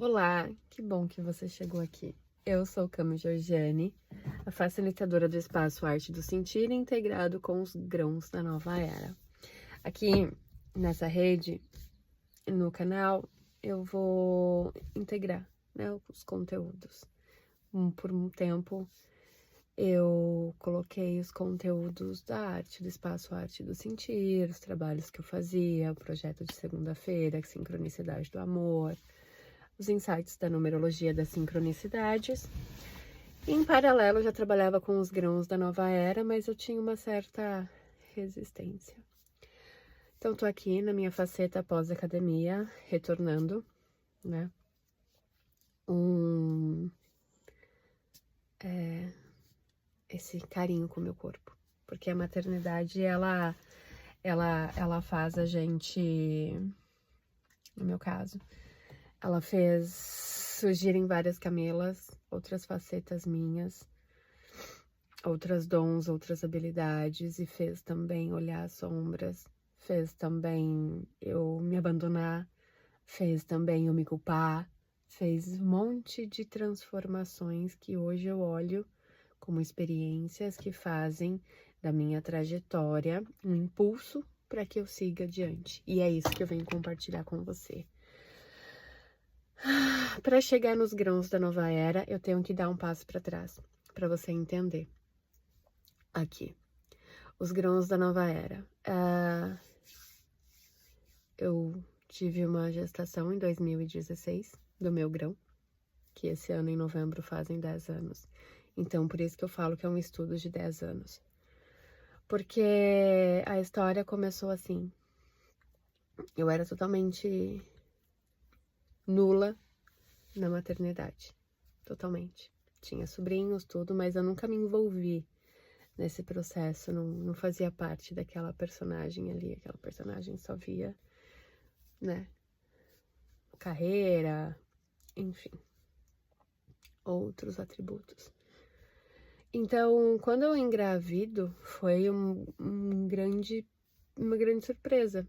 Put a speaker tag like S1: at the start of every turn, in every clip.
S1: Olá, que bom que você chegou aqui. Eu sou Cami Georgiane, a facilitadora do espaço Arte do Sentir integrado com os grãos da nova era. Aqui nessa rede, no canal, eu vou integrar, né, os conteúdos. Por um tempo, eu coloquei os conteúdos da arte, do espaço Arte do Sentir, os trabalhos que eu fazia, o projeto de segunda-feira, Sincronicidade do Amor, os insights da numerologia das sincronicidades. Em paralelo, eu já trabalhava com os grãos da nova era, mas eu tinha uma certa resistência. Então, tô aqui na minha faceta pós-academia, retornando, né? Esse carinho com o meu corpo. Porque a maternidade, ela faz a gente, no meu caso, ela fez surgirem várias Camilas, outras facetas minhas, outras dons, outras habilidades, e fez também olhar as sombras, fez também eu me abandonar, fez também eu me culpar, fez um monte de transformações que hoje eu olho como experiências que fazem da minha trajetória um impulso para que eu siga adiante. E é isso que eu venho compartilhar com você. Para chegar nos grãos da nova era, eu tenho que dar um passo para trás, para você entender. Aqui, os grãos da nova era. Eu tive uma gestação em 2016 do meu grão, que esse ano em novembro fazem 10 anos. Então, por isso que eu falo que é um estudo de 10 anos. Porque a história começou assim. Eu era totalmente nula na maternidade. Totalmente. Tinha sobrinhos, tudo, mas eu nunca me envolvi nesse processo. Não fazia parte daquela personagem ali. Aquela personagem só via, né? Carreira, enfim. Outros atributos. Então, quando eu engravido, foi uma grande surpresa.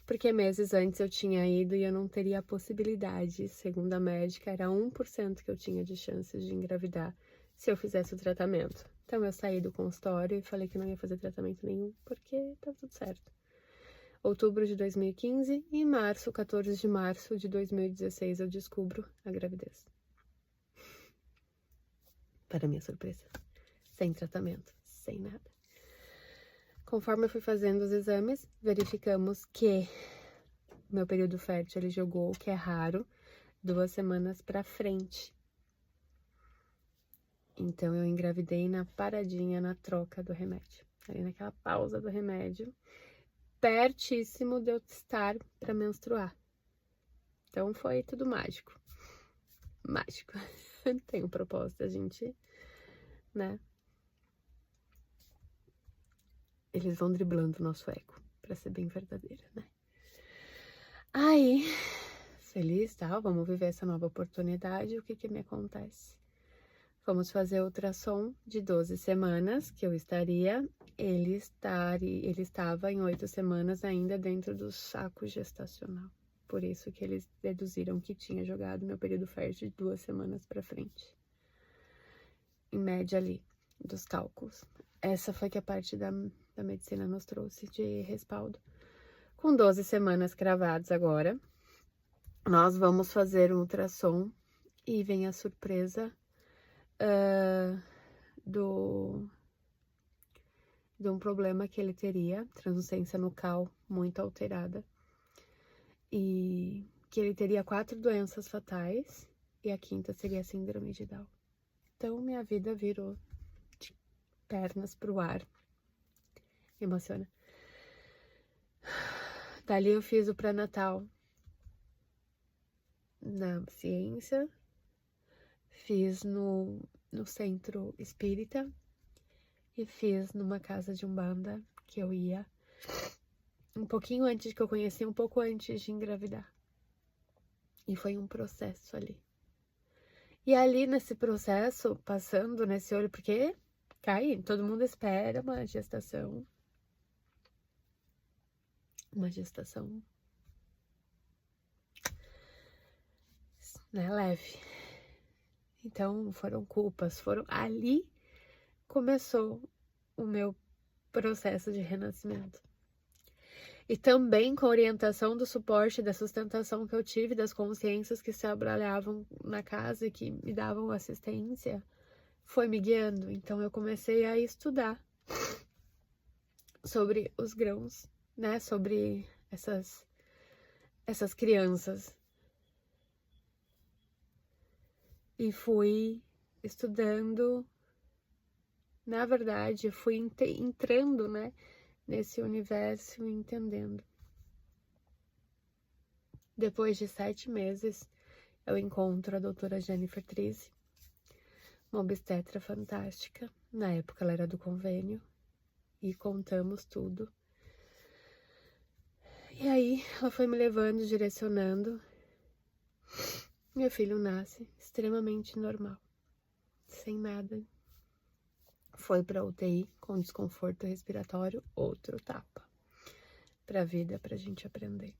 S1: Porque meses antes eu tinha ido e eu não teria a possibilidade, segundo a médica, era 1% que eu tinha de chances de engravidar se eu fizesse o tratamento. Então eu saí do consultório e falei que não ia fazer tratamento nenhum, porque tá tudo certo. Outubro de 2015 e março, 14 de março de 2016, eu descubro a gravidez. Para minha surpresa. Sem tratamento, sem nada. Conforme eu fui fazendo os exames, verificamos que meu período fértil ele jogou, o que é raro, 2 semanas pra frente. Então, eu engravidei na paradinha, na troca do remédio. Ali naquela pausa do remédio, pertíssimo de eu estar pra menstruar. Então, foi tudo mágico. Mágico. Tem um propósito, a gente, né? Eles vão driblando o nosso ego, pra ser bem verdadeira, né? Aí, feliz, tal, vamos viver essa nova oportunidade. O que que me acontece? Vamos fazer ultrassom de 12 semanas, que eu estaria. Ele estava em 8 semanas ainda dentro do saco gestacional. Por isso que eles deduziram que tinha jogado meu período fértil de 2 semanas para frente. Em média ali, dos cálculos. Essa foi que a parte da medicina nos trouxe de respaldo. Com 12 semanas cravadas agora, nós vamos fazer um ultrassom e vem a surpresa de um problema que ele teria, translucência nucal muito alterada, e que ele teria 4 doenças fatais, e a 5ª seria a síndrome de Down. Então, minha vida virou de pernas pro ar. Me emociona. Dali eu fiz o pré-natal na ciência, fiz no centro espírita e fiz numa casa de umbanda que eu ia um pouquinho antes, que eu conheci um pouco antes de engravidar. E foi um processo ali. E ali nesse processo, passando nesse olho, porque cai, todo mundo espera uma gestação. Uma gestação né, leve. Então, foram culpas, ali começou o meu processo de renascimento. E também com a orientação do suporte, da sustentação que eu tive, das consciências que se trabalhavam na casa e que me davam assistência, foi me guiando. Então eu comecei a estudar sobre os grãos, né? Sobre essas crianças. E fui estudando, na verdade, fui entrando, né? Nesse universo, entendendo. Depois de 7 meses, eu encontro a doutora Jennifer Trise, uma obstetra fantástica. Na época, ela era do convênio. E contamos tudo. E aí, ela foi me levando, direcionando. Meu filho nasce extremamente normal. Sem nada. Foi pra UTI com desconforto respiratório, outro tapa. Pra vida, pra gente aprender.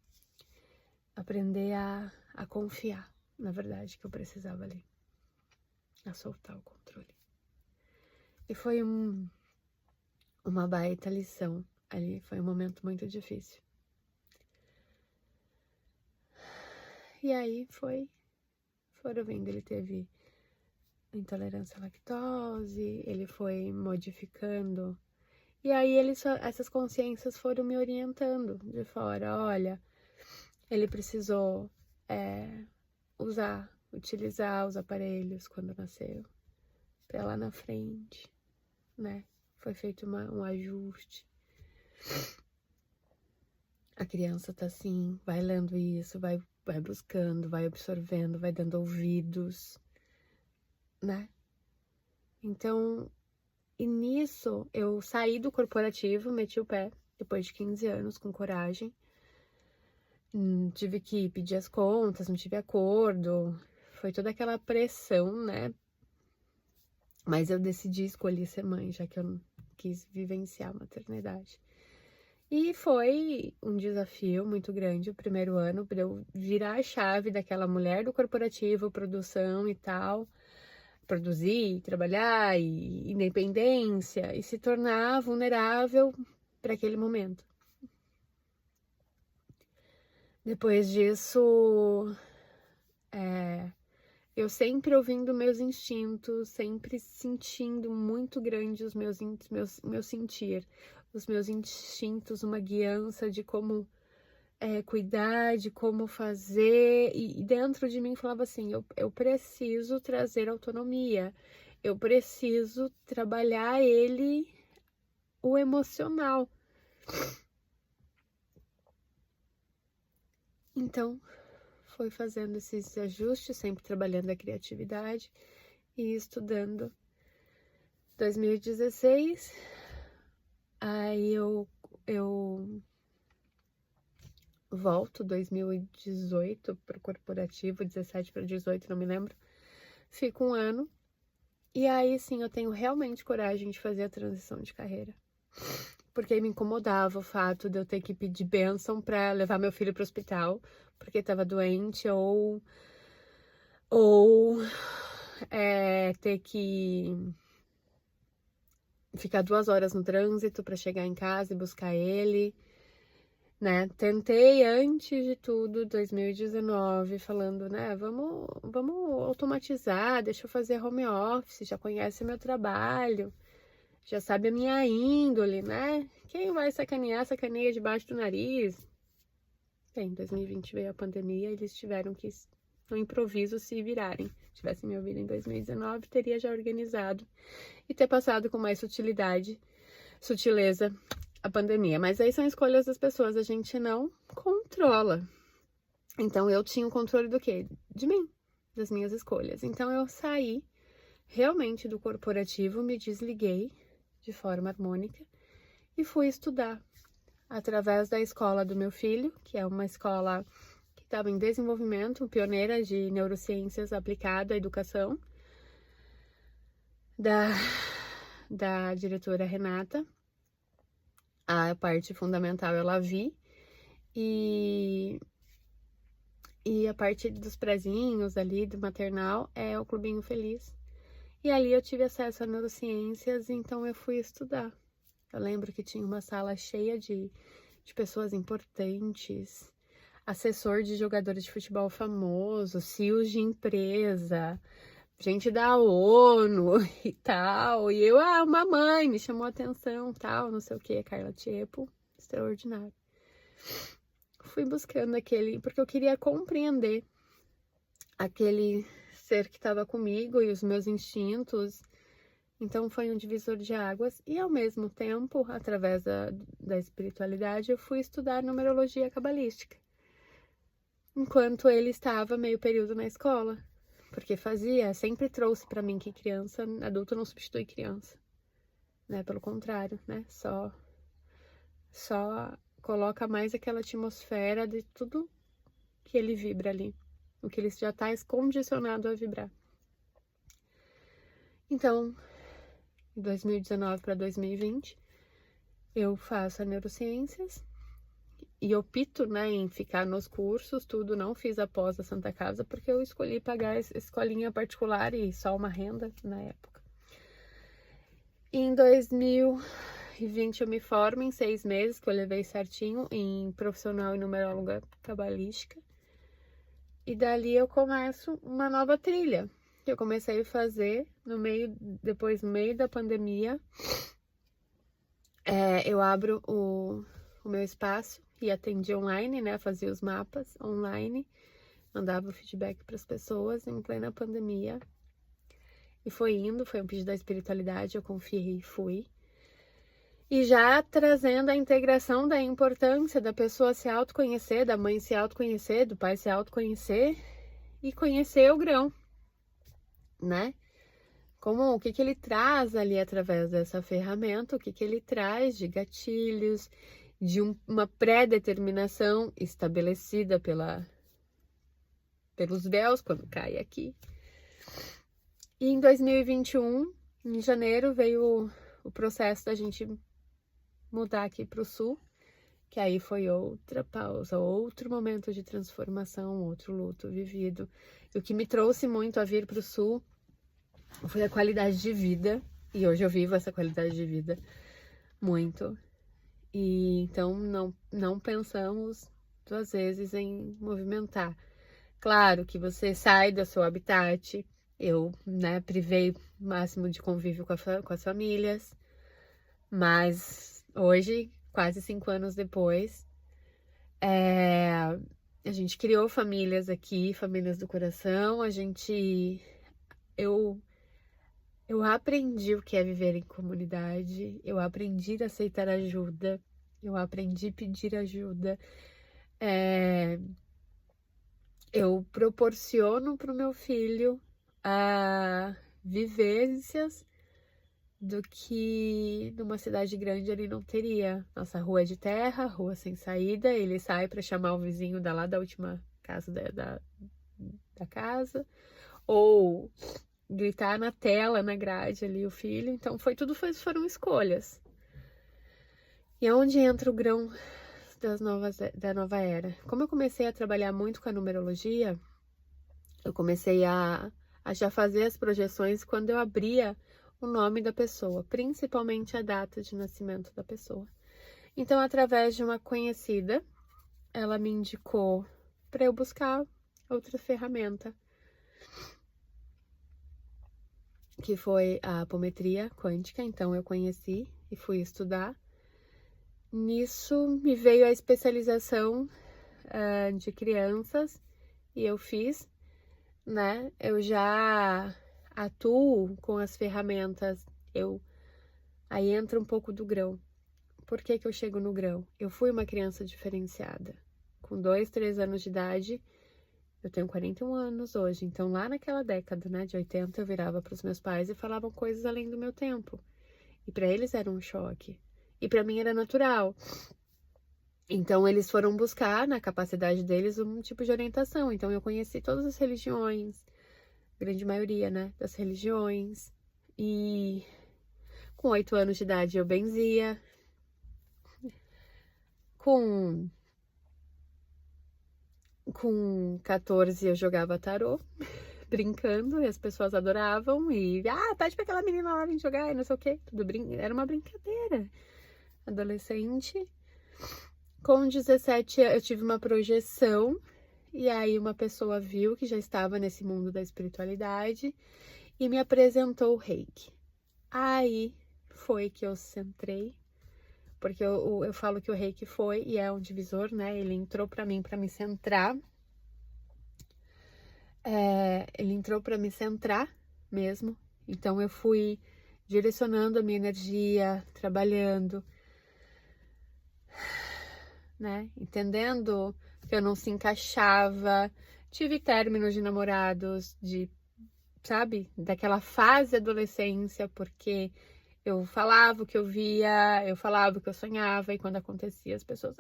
S1: Aprender a confiar, na verdade, que eu precisava ali. A soltar o controle. E foi uma baita lição ali. Foi um momento muito difícil. E aí foram vendo, ele teve intolerância à lactose, ele foi modificando. E aí essas consciências foram me orientando de fora. Olha, ele precisou utilizar os aparelhos quando nasceu, pra lá na frente, né? Foi feito um ajuste. A criança tá assim, vai lendo isso, vai buscando, vai absorvendo, vai dando ouvidos, né? Então, e nisso eu saí do corporativo, meti o pé, depois de 15 anos, com coragem. Tive que pedir as contas, não tive acordo, foi toda aquela pressão, né? Mas eu decidi escolher ser mãe, já que eu não quis vivenciar a maternidade. E foi um desafio muito grande o primeiro ano, para eu virar a chave daquela mulher do corporativo, produção e tal, produzir, trabalhar, e independência, e se tornar vulnerável para aquele momento. Depois disso, eu sempre ouvindo meus instintos, sempre sentindo muito grande os meu sentir, os meus instintos, uma guiança de como cuidar, de como fazer, e dentro de mim falava assim, eu preciso trazer autonomia, eu preciso trabalhar o emocional. Então, foi fazendo esses ajustes, sempre trabalhando a criatividade e estudando. 2016, aí eu volto 2018 para o corporativo, 17 para 18, não me lembro. Fico um ano. E aí sim eu tenho realmente coragem de fazer a transição de carreira. Porque me incomodava o fato de eu ter que pedir bênção para levar meu filho para o hospital, porque estava doente, ou ter que ficar 2 horas no trânsito para chegar em casa e buscar ele, né? Tentei antes de tudo, 2019, falando, né? Vamos automatizar, deixa eu fazer home office, já conhece meu trabalho, já sabe a minha índole, né? Quem vai sacanear, sacaneia debaixo do nariz. Bem, em 2020 veio a pandemia, eles tiveram que, no improviso, se virarem. Se tivessem me ouvido em 2019, teria já organizado e ter passado com mais sutileza a pandemia. Mas aí são escolhas das pessoas, a gente não controla. Então eu tinha o controle do quê? De mim, das minhas escolhas. Então eu saí realmente do corporativo, me desliguei de forma harmônica e fui estudar através da escola do meu filho, que é uma escola que estava em desenvolvimento, pioneira de neurociências aplicada à educação, da diretora Renata. A parte fundamental eu la vi, e E a parte dos prezinhos ali, do maternal, é o Clubinho Feliz. E ali eu tive acesso a neurociências, então eu fui estudar. Eu lembro que tinha uma sala cheia de pessoas importantes, assessor de jogadores de futebol famoso, CEOs de empresa, gente da ONU e tal. E eu, uma mãe, me chamou a atenção, tal, não sei o que, Carla Tiepo, extraordinário. Fui buscando aquele, porque eu queria compreender aquele ser que estava comigo e os meus instintos. Então foi um divisor de águas e ao mesmo tempo, através da espiritualidade, eu fui estudar numerologia cabalística. Enquanto ele estava meio período na escola, porque sempre trouxe para mim que criança, adulto não substitui criança, né? Pelo contrário, né? Só coloca mais aquela atmosfera de tudo que ele vibra ali, o que ele já está condicionado a vibrar. Então, de 2019 para 2020, eu faço a neurociências e opto, né, em ficar nos cursos, tudo. Não fiz a pós da Santa Casa porque eu escolhi pagar escolinha particular e só uma renda na época. Em 2020 eu me formo em 6 meses, que eu levei certinho, em profissional e numeróloga cabalística. E dali eu começo uma nova trilha, que eu comecei a fazer depois no meio da pandemia. Eu abro o meu espaço e atendi online, né? Fazia os mapas online, mandava o feedback para as pessoas em plena pandemia. E foi um pedido da espiritualidade, eu confiei e fui. E já trazendo a integração da importância da pessoa se autoconhecer, da mãe se autoconhecer, do pai se autoconhecer e conhecer o grão, né? O que ele traz ali através dessa ferramenta, o que ele traz de gatilhos, de uma pré-determinação estabelecida pelos véus quando cai aqui. E em 2021, em janeiro, veio o processo da gente mudar aqui para o sul, que aí foi outra pausa, outro momento de transformação, outro luto vivido. E o que me trouxe muito a vir para o sul foi a qualidade de vida, e hoje eu vivo essa qualidade de vida muito. E então não pensamos 2 vezes em movimentar. Claro que você sai do seu habitat, eu, né, privei o máximo de convívio com as famílias, mas hoje, quase 5 anos depois, a gente criou famílias aqui, famílias do coração, eu aprendi o que é viver em comunidade, eu aprendi a aceitar ajuda, eu aprendi a pedir ajuda, eu proporciono para o meu filho vivências do que numa cidade grande ele não teria. Nossa rua é de terra, rua sem saída, ele sai para chamar o vizinho lá da última casa da casa, ou gritar na tela, na grade ali o filho. Então foram escolhas. E aonde entra o grão da nova era? Como eu comecei a trabalhar muito com a numerologia, eu comecei a já fazer as projeções quando eu abria o nome da pessoa, principalmente a data de nascimento da pessoa. Então, através de uma conhecida, ela me indicou para eu buscar outra ferramenta, que foi a apometria quântica. Então, eu conheci e fui estudar. Nisso, me veio a especialização de crianças e eu fiz, né? Eu já atuo com as ferramentas, aí entra um pouco do grão. Por que eu chego no grão? Eu fui uma criança diferenciada. Com 2, 3 anos de idade, eu tenho 41 anos hoje, então lá naquela década, né, de 80, eu virava para os meus pais e falavam coisas além do meu tempo. E para eles era um choque. E para mim era natural. Então eles foram buscar, na capacidade deles, um tipo de orientação. Então eu conheci todas as religiões, grande maioria, né, das religiões. E com 8 anos de idade eu benzia. Com Com 14 eu jogava tarô, brincando, e as pessoas adoravam, e pede pra aquela menina lá vir jogar, e não sei o que, era uma brincadeira. Adolescente. Com 17 eu tive uma projeção, e aí uma pessoa viu que já estava nesse mundo da espiritualidade e me apresentou o Reiki. Aí foi que eu centrei, porque eu falo que o Reiki foi e é um divisor, né? Ele entrou pra mim pra me centrar. Ele entrou pra me centrar mesmo. Então eu fui direcionando a minha energia, trabalhando, né? Entendendo que eu não se encaixava. Tive términos de namorados, sabe? Daquela fase adolescência, porque eu falava o que eu via, eu falava o que eu sonhava, e quando acontecia, as pessoas,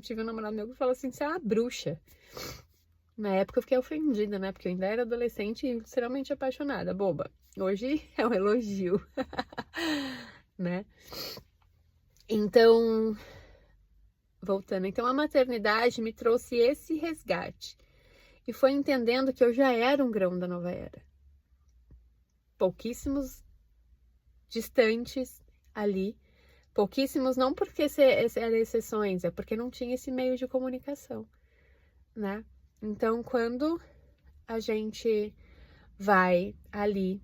S1: tive um namorado meu que falou assim, você é uma bruxa. Na época eu fiquei ofendida, né? Porque eu ainda era adolescente e extremamente apaixonada, boba. Hoje é um elogio, né? Então, voltando, então a maternidade me trouxe esse resgate. E foi entendendo que eu já era um grão da nova era. Pouquíssimos distantes ali. Pouquíssimos, não porque eram exceções, é porque não tinha esse meio de comunicação, né? Então, quando a gente vai ali,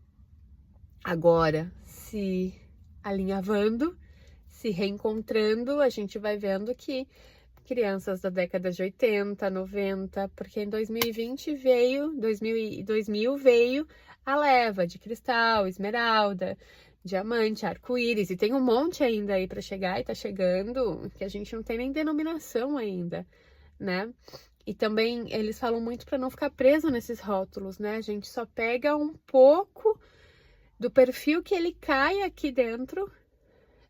S1: agora, se alinhavando, se reencontrando, a gente vai vendo que crianças da década de 80, 90, porque em 2020 2000 veio a leva de cristal, esmeralda, diamante, arco-íris, e tem um monte ainda aí para chegar, e tá chegando, que a gente não tem nem denominação ainda, né? E também eles falam muito para não ficar preso nesses rótulos, né? A gente só pega um pouco do perfil que ele cai aqui dentro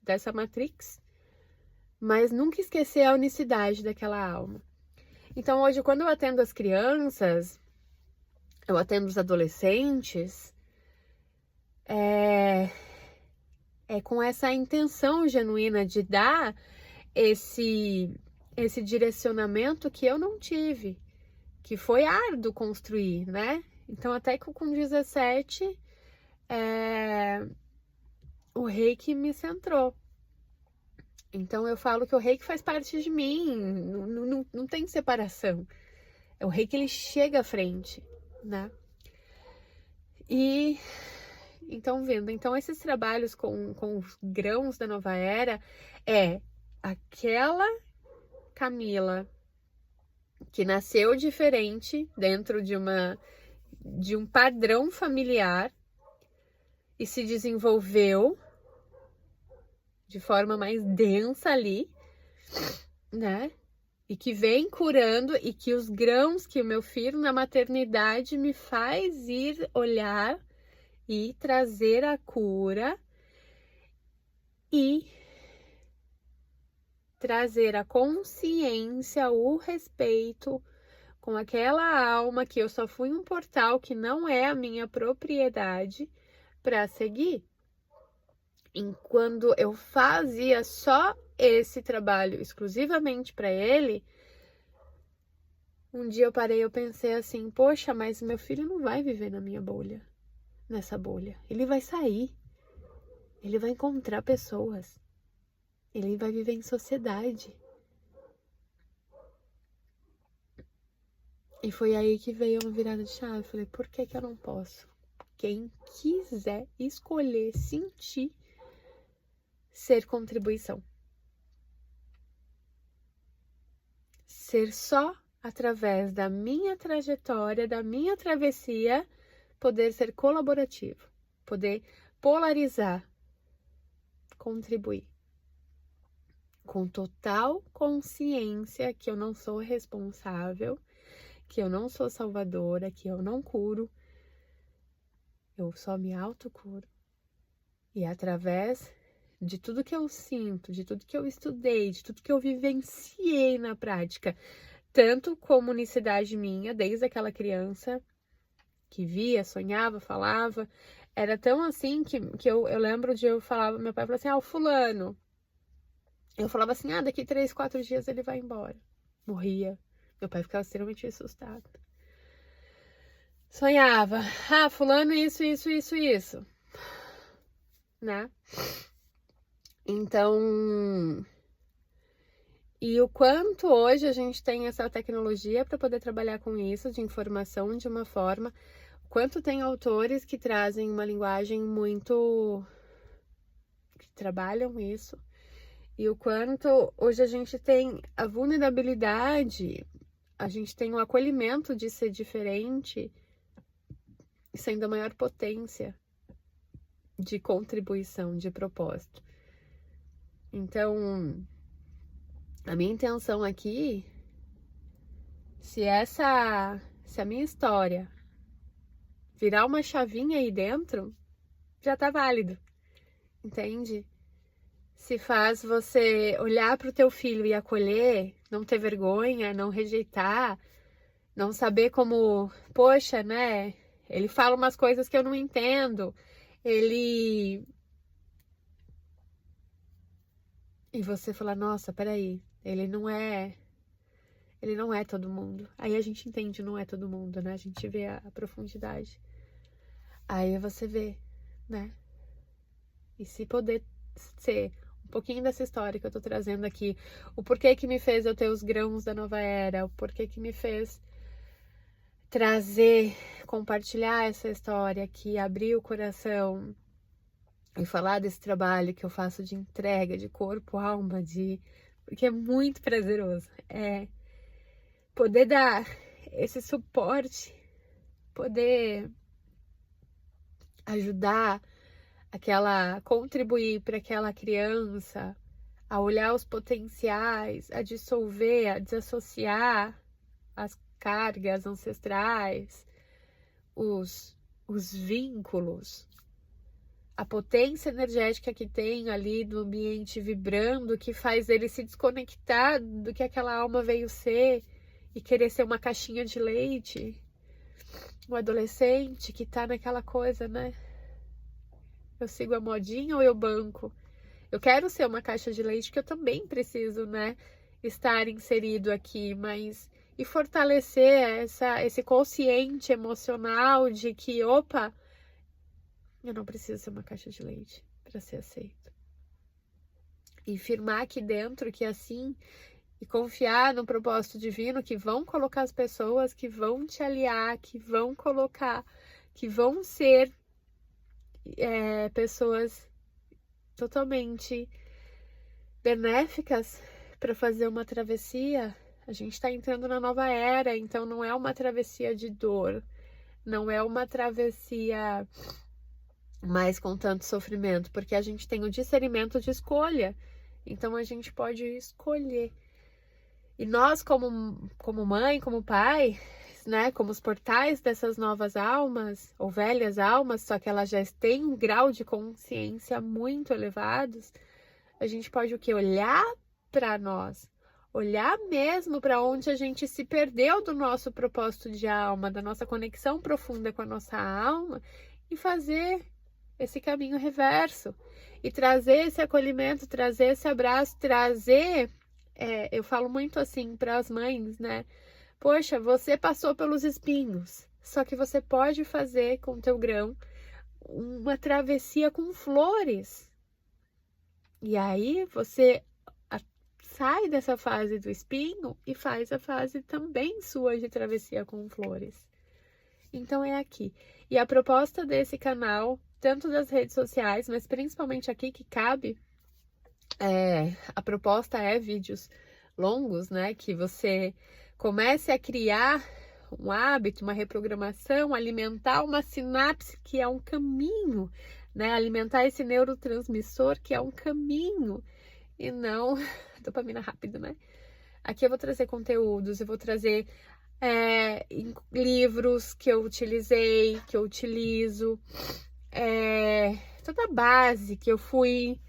S1: dessa matrix, mas nunca esquecer a unicidade daquela alma. Então hoje, quando eu atendo as crianças, eu atendo os adolescentes, é com essa intenção genuína de dar esse direcionamento que eu não tive, que foi árduo construir, né? Então até que com 17, o Reiki me centrou. Então eu falo que o Reiki faz parte de mim, não tem separação. É o Reiki, ele chega à frente, né? E então, então esses trabalhos com os grãos da nova era é aquela Camila que nasceu diferente dentro de um padrão familiar e se desenvolveu de forma mais densa ali, né? E que vem curando, e que os grãos que o meu filho na maternidade me faz ir olhar e trazer a cura e trazer a consciência, o respeito com aquela alma que eu só fui um portal que não é a minha propriedade para seguir. E quando eu fazia só esse trabalho exclusivamente para ele, um dia eu parei, eu pensei assim, poxa, mas meu filho não vai viver na minha bolha, nessa bolha. Ele vai sair, ele vai encontrar pessoas, ele vai viver em sociedade. E foi aí que veio uma virada de chave. Eu falei, por que eu não posso? Quem quiser escolher sentir ser contribuição. Ser só através da minha trajetória, da minha travessia, poder ser colaborativo, poder polarizar, contribuir. Com total consciência que eu não sou responsável, que eu não sou salvadora, que eu não curo, eu só me autocuro. E através de tudo que eu sinto, de tudo que eu estudei, de tudo que eu vivenciei na prática, tanto como unicidade minha, desde aquela criança que via, sonhava, falava, era tão assim que eu lembro de eu falava, meu pai falou assim, o fulano. Eu falava assim, daqui 3, 4 dias ele vai embora. Morria. Meu pai ficava extremamente assustado. Sonhava, fulano isso, né? Então, e o quanto hoje a gente tem essa tecnologia para poder trabalhar com isso, de informação de uma forma, quanto tem autores que trazem uma linguagem muito, que trabalham isso, e o quanto hoje a gente tem a vulnerabilidade, a gente tem o acolhimento de ser diferente, sendo a maior potência de contribuição, de propósito. Então, a minha intenção aqui, se a minha história virar uma chavinha aí dentro, já tá válido, entende? Se faz você olhar pro teu filho e acolher, não ter vergonha, não rejeitar, não saber como, poxa, né? Ele fala umas coisas que eu não entendo, ele... E você fala, nossa, peraí, ele não é todo mundo. Aí a gente entende, não é todo mundo, né? A gente vê a profundidade. Aí você vê, né? E se poder ser um pouquinho dessa história que eu tô trazendo aqui, o porquê que me fez eu ter os grãos da nova era, o porquê que me fez trazer, compartilhar essa história aqui, abrir o coração e falar desse trabalho que eu faço de entrega de corpo, alma, porque é muito prazeroso. É poder dar esse suporte, poder ajudar contribuir para aquela criança a olhar os potenciais, a dissolver, a desassociar as cargas ancestrais, os vínculos, a potência energética que tem ali do ambiente vibrando, que faz ele se desconectar do que aquela alma veio ser e querer ser uma caixinha de leite. O adolescente que tá naquela coisa, né? Eu sigo a modinha ou eu banco? Eu quero ser uma caixa de leite, que eu também preciso, né? Estar inserido aqui, mas... E fortalecer esse consciente emocional de que, opa, eu não preciso ser uma caixa de leite para ser aceito. E firmar aqui dentro que assim... E confiar no propósito divino, que vão colocar as pessoas, que vão te aliar, que vão colocar, que vão ser pessoas totalmente benéficas para fazer uma travessia. A gente está entrando na nova era, então não é uma travessia de dor, não é uma travessia mais com tanto sofrimento, porque a gente tem o discernimento de escolha, então a gente pode escolher. E nós, como mãe, como pai, né, como os portais dessas novas almas, ou velhas almas, só que elas já têm um grau de consciência muito elevados, a gente pode o quê? Olhar para nós, olhar mesmo para onde a gente se perdeu do nosso propósito de alma, da nossa conexão profunda com a nossa alma, e fazer esse caminho reverso, e trazer esse acolhimento, trazer esse abraço, trazer... eu falo muito assim para as mães, né? Poxa, você passou pelos espinhos, só que você pode fazer com o teu grão uma travessia com flores. E aí você sai dessa fase do espinho e faz a fase também sua de travessia com flores. Então é aqui. E a proposta desse canal, tanto das redes sociais, mas principalmente aqui que cabe, a proposta é vídeos longos, né? Que você comece a criar um hábito, uma reprogramação, alimentar uma sinapse que é um caminho, né? Alimentar esse neurotransmissor que é um caminho e não dopamina rápido, né? Aqui eu vou trazer conteúdos, eu vou trazer livros que eu utilizei, que eu utilizo, toda a base que eu fui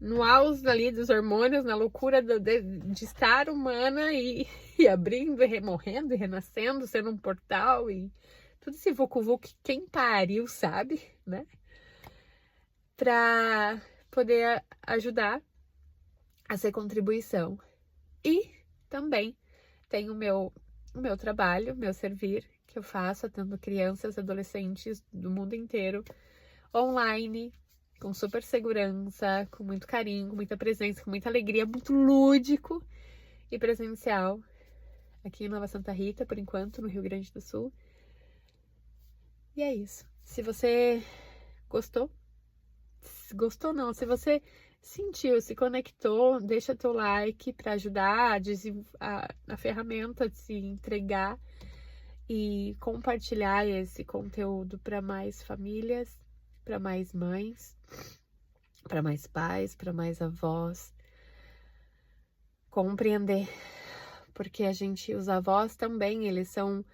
S1: no auge ali dos hormônios, na loucura de estar humana e abrindo, e morrendo, e renascendo, sendo um portal e tudo esse vucu-vucu que quem pariu sabe, né? Pra poder ajudar a ser contribuição. E também tem o meu o meu trabalho, meu servir, que eu faço atendendo crianças e adolescentes do mundo inteiro, online, com super segurança, com muito carinho, com muita presença, com muita alegria, muito lúdico e presencial, aqui em Nova Santa Rita, por enquanto, no Rio Grande do Sul. E é isso. Se você gostou, não, se você sentiu, se conectou, deixa teu like para ajudar a ferramenta de se entregar e compartilhar esse conteúdo para mais famílias, para mais mães, para mais pais, para mais avós. Compreender, porque os avós também, eles são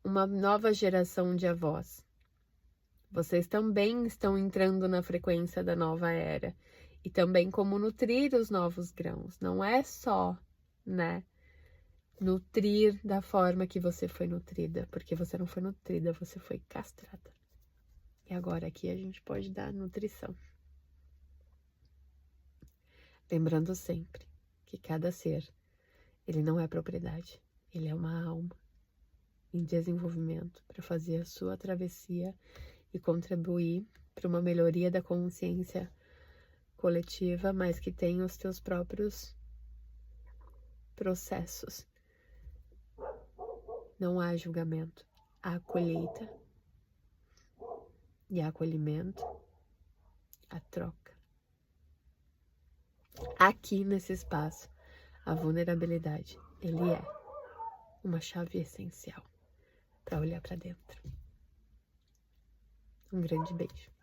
S1: uma nova geração de avós. Vocês também estão entrando na frequência da nova era. E também como nutrir os novos grãos. Não é só, né, nutrir da forma que você foi nutrida. Porque você não foi nutrida, você foi castrada. E agora aqui a gente pode dar nutrição. Lembrando sempre que cada ser, ele não é propriedade. Ele é uma alma em desenvolvimento para fazer a sua travessia e contribuir para uma melhoria da consciência coletiva, mas que tem os teus próprios processos. Não há julgamento, há colheita e há acolhimento, a troca. Aqui nesse espaço, a vulnerabilidade, ele é uma chave essencial para olhar para dentro. Um grande beijo.